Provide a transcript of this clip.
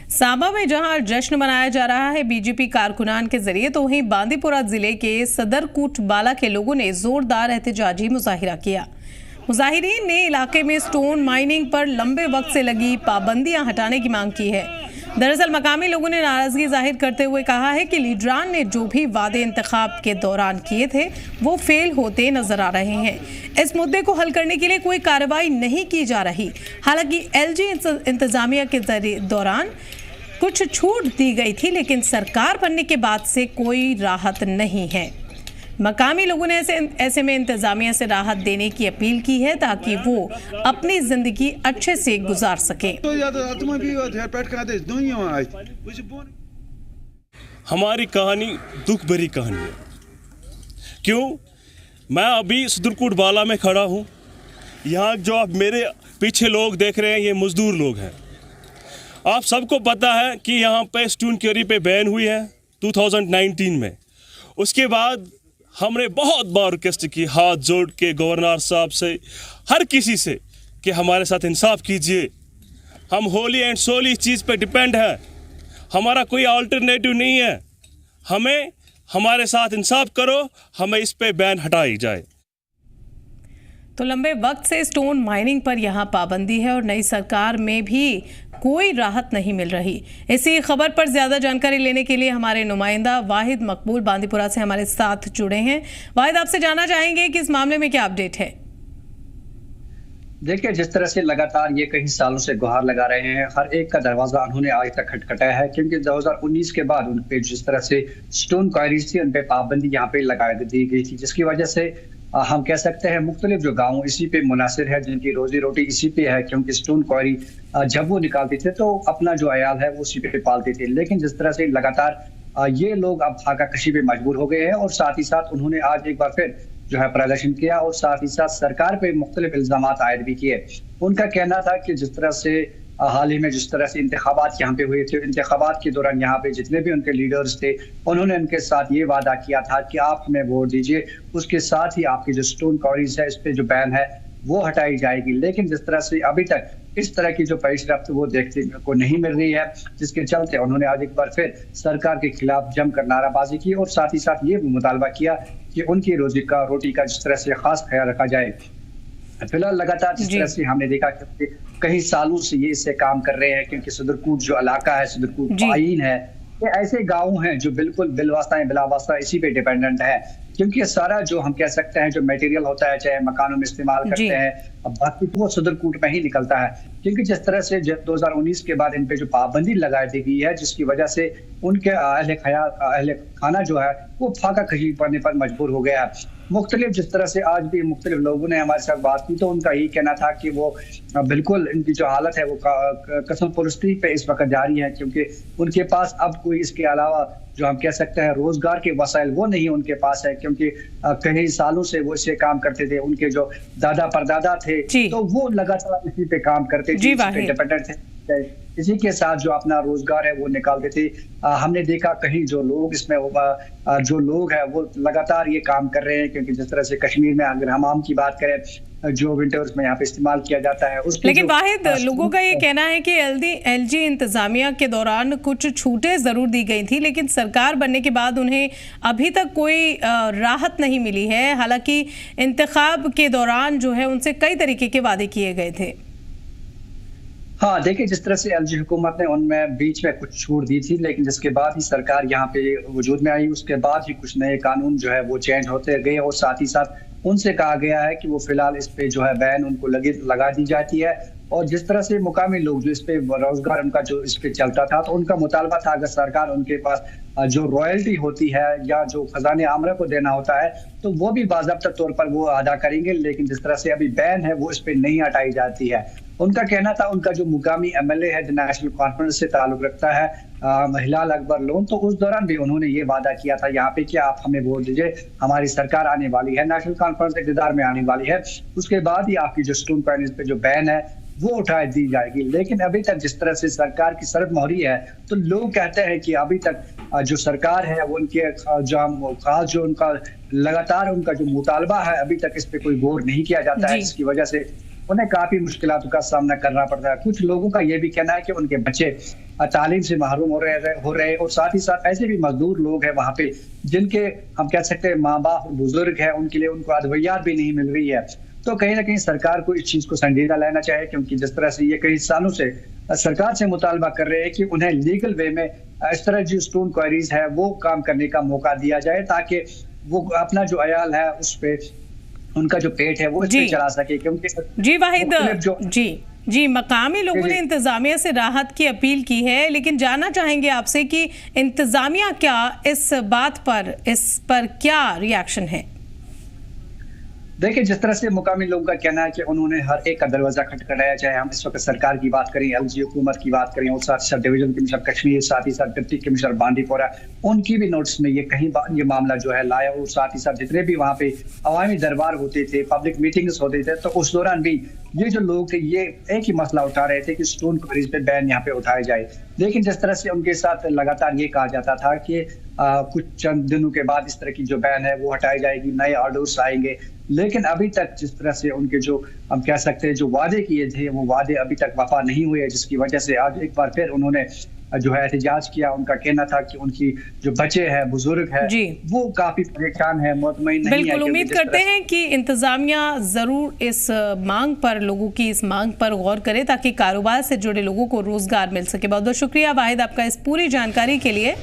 सांबा में जहां जश्न मनाया जा रहा है बीजेपी कारकुनान के जरिए, तो वहीं बांदीपुरा जिले के सदरकोट बाला के लोगों ने जोरदार एहतजाजी मुजाहिरा किया। मुजाहिरीन ने इलाके में स्टोन माइनिंग पर लंबे वक्त से लगी पाबंदियां हटाने की मांग की है। दरअसल मकामी लोगों ने नाराजगी जाहिर करते हुए कहा है कि लीडरान ने जो भी वादे इंतखाब के दौरान किए थे वो फेल होते नजर आ रहे हैं। इस मुद्दे को हल करने के लिए कोई कार्रवाई नहीं की जा रही। हालांकि एलजी इंतजामिया के दौरान कुछ छूट दी गई थी, लेकिन सरकार बनने के बाद से कोई राहत नहीं है। मकामी लोगों ने ऐसे में इंतजामिया से राहत देने की अपील की है ताकि वो अपनी जिंदगी अच्छे से गुजार सके। हमारी कहानी दुख भरी कहानी है। क्यों? मैं अभी सदरकोट बाला में खड़ा हूँ। यहाँ जो आप मेरे पीछे लोग देख रहे हैं, ये मजदूर लोग हैं। आप सबको पता है कि यहाँ पे स्टोन क्वारी पे बैन हुई है 2019 में। उसके बाद हमने बहुत बार रिक्वेस्ट की, हाथ जोड़ के गवर्नर साहब से, हर किसी से, कि हमारे साथ इंसाफ कीजिए। हम होली एंड सोली इस चीज़ पे डिपेंड है, हमारा कोई अल्टरनेटिव नहीं है। हमें हमारे साथ इंसाफ करो, हमें इस पे बैन हटाई जाए। तो लंबे वक्त से स्टोन माइनिंग पर यहाँ पाबंदी है और नई सरकार में भी कोई राहत नहीं मिल रही। इसी खबर पर ज्यादा जानकारी लेने के लिए हमारे नुमाइंदा वाहिद मकबूल बांदीपुरा से हमारे साथ जुड़े हैं। वाहिद, आपसे जानना चाहेंगे कि इस मामले में क्या अपडेट है? देखिए, जिस तरह से लगातार ये कई सालों से गुहार लगा रहे हैं, हर एक का दरवाजा उन्होंने आज तक खटखटाया है, क्योंकि 2019 के बाद उन पे जिस तरह से स्टोन क्वारीज थी, उन पे पाबंदी यहाँ पे लगा दी गई थी, जिसकी वजह से हम कह सकते हैं मुख्तलिफ जो गाँव इसी पे मुनासिर है, जिनकी रोजी रोटी इसी पे है, क्योंकि स्टोन क्वारी जब वो निकालते थे तो अपना जो अयाल है वो उसी पे पालते थे। लेकिन जिस तरह से लगातार ये लोग अब फाका कशी पे मजबूर हो गए हैं और साथ ही साथ उन्होंने आज एक बार फिर जो है प्रदर्शन किया और साथ ही साथ सरकार पे मुख्तलिफ इल्जामात आयद भी किए। उनका कहना था कि जिस तरह से हाल ही में जिस तरह से इंतखाबात यहाँ पे हुए थे, इंतखाबात के दौरान यहाँ पे जितने भी उनके लीडर्स थे, उन्होंने उनके साथ ये वादा किया था कि आप हमें वोट दीजिए, उसके साथ ही आपकी जो स्टोन क्वारीज है इस पे जो बैन है वो हटाई जाएगी। लेकिन जिस तरह से अभी तक इस तरह की जो पेशरफ्त वो देखने को नहीं मिल रही है, जिसके चलते उन्होंने आज एक बार फिर सरकार के खिलाफ जमकर नाराबाजी की और साथ ही साथ ये भी मुतालबा किया कि उनकी रोटी का जिस तरह से खास ख्याल रखा जाए। फिलहाल लगातार जिस तरह से हमने देखा कि कई सालों से ये इससे काम कर रहे हैं, क्योंकि सदरकोट जो इलाका है, सदरकोट पाइन है, ये ऐसे गाँव हैं जो बिल्कुल बिलवास्ता बिलावास्ता इसी पे डिपेंडेंट है, क्योंकि सारा जो हम कह सकते हैं जो मटेरियल होता है, चाहे मकानों में इस्तेमाल करते हैं, अब बाकी तो वो सदरकोट में ही निकलता है। क्योंकि जिस तरह से 2019 के बाद इन पे जो पाबंदी लगा दी गई है, जिसकी वजह से उनके अहले खाना जो है वो फाका कशी पड़ने पर मजबूर हो गया है। मुख्तलिफ जिस तरह से आज भी मुख्तलिफ लोगों ने हमारे साथ बात की, तो उनका यही कहना था कि वो बिल्कुल इनकी जो हालत है वो कसम पुरस्ती पे इस वक्त जारी है, क्योंकि उनके पास अब कोई इसके अलावा जो हम कह सकते हैं रोजगार के वसाइल वो नहीं उनके पास है, क्योंकि कई सालों से वो इसे काम करते थे। उनके जो दादा परदादा थे तो वो लगातार इसी पे काम करते थे, डिपेंडेंट थे, इसी के साथ जो अपना रोजगार है वो निकालते थे। हमने देखा कहीं जो लोग इसमें जो लोग हैं वो लगातार ये काम कर रहे हैं, क्योंकि जिस तरह से कश्मीर में अगर हमाम की बात करें जो विंटर्स में यहाँ पे इस्तेमाल किया जाता है, लेकिन वाहिद लोगों का ये कहना है कि एलजी इंतजामिया के दौरान कुछ छूटें जरूर दी गई थी, लेकिन सरकार बनने के बाद उन्हें अभी तक कोई राहत नहीं मिली है। हालांकि इंतखाब के दौरान जो है उनसे कई तरीके के वादे किए गए थे। हाँ, देखिए, जिस तरह से एलजी हुकूमत ने उनमें बीच में कुछ छूट दी थी, लेकिन जिसके बाद ही सरकार यहाँ पे वजूद में आई, उसके बाद ही कुछ नए कानून जो है वो चेंज होते गए और साथ ही साथ उनसे कहा गया है कि वो फिलहाल इस पे जो है बैन उनको लगा दी जाती है। और जिस तरह से मुकामी लोग जो इस पे रोजगार उनका जो इस पे चलता था, तो उनका मुतालबा था अगर सरकार उनके पास जो रॉयल्टी होती है या जो खजाने आमरा को देना होता है तो वो भी बाज़ाब्ता तौर पर वो अदा करेंगे। लेकिन जिस तरह से अभी बैन है वो इस पे नहीं हटाई जाती है। उनका कहना था, उनका जो मुकामी एमएलए है जो नेशनल कॉन्फ्रेंस से ताल्लुक रखता है, हिलाल अकबर लोन, तो उस दौरान भी उन्होंने ये वादा किया था यहाँ पे कि आप हमें वोट दीजिए, हमारी सरकार आने वाली है, नेशनल कॉन्फ्रेंस इक़्तिदार में आने वाली है, उसके बाद ही आपकी जो स्टोन क्वारीज पे जो बैन है वो उठा दी जाएगी। लेकिन अभी तक जिस तरह से सरकार की सरद मोहरी है, तो लोग कहते हैं कि अभी तक जो सरकार है वो उनके खास जो उनका लगातार उनका जो मुतालबा है अभी तक इस पे कोई गौर नहीं किया जाता है, जिसकी वजह से उन्हें काफी मुश्किलातों का सामना करना पड़ता है। कुछ लोगों का ये भी कहना है कि उनके बच्चे तालीम से महरूम हो रहे और साथ ही साथ ऐसे भी मजदूर लोग हैं वहाँ पे जिनके हम कह सकते हैं माँ बाप बुजुर्ग हैं, उनके लिए उनको अदवियात भी नहीं मिल रही है। तो कहीं ना कहीं सरकार को इस चीज को संजीदा लेना चाहिए, क्योंकि जिस तरह से ये कई सालों से सरकार से मुतालबा कर रहे हैं कि उन्हें लीगल वे में इस तरह जो स्टोन क्वारीज है वो काम करने का मौका दिया जाए, ताकि वो अपना जो अयाल है उस पे उनका जो पेट है वो इस पे चला सके। क्योंकि जी वाहिद जी मकामी लोगों ने इंतजामिया से राहत की अपील की है, लेकिन जानना चाहेंगे आपसे कि इंतजामिया क्या इस पर क्या रिएक्शन है? देखिए, जिस तरह से मुकामी लोगों का कहना है कि उन्होंने हर एक का दरवाजा खटखटाया, चाहे हम इस वक्त सरकार की बात करें, एलजी हुकूमत की बात करें और साथ साथ डिवीजन कमिश्नर कश्मीर, साथ ही साथ डिप्टी कमिश्नर बांदीपोरा, उनकी भी नोटिस में ये कहीं ये मामला जो है लाया। और साथ ही साथ जितने भी वहाँ पे अवामी दरबार होते थे, पब्लिक मीटिंग्स होते थे, तो उस दौरान भी ये जो लोग थे ये एक ही मसला उठा रहे थे कि स्टोन क्वारीज पे बैन यहाँ पे उठाया जाए। लेकिन जिस तरह से उनके साथ लगातार ये कहा जाता था कि कुछ चंद दिनों के बाद इस तरह की जो बैन है वो हटाई जाएगी, नए ऑर्डर्स आएंगे, लेकिन अभी तक जिस तरह से उनके जो हम कह सकते हैं जो वादे किए थे वो वादे अभी तक वफा नहीं हुए, जिसकी वजह से आज एक बार फिर उन्होंने जो है एहतजाज किया। उनका कहना था कि उनकी जो बच्चे हैं, बुजुर्ग है, वो काफी परेशान है, मुतमईन नहीं है। बिल्कुल उम्मीद करते हैं कि इंतजामिया जरूर इस मांग पर, लोगों की इस मांग पर गौर करे ताकि कारोबार से जुड़े लोगों को रोजगार मिल सके। बहुत बहुत शुक्रिया वाहिद आपका इस पूरी जानकारी के लिए।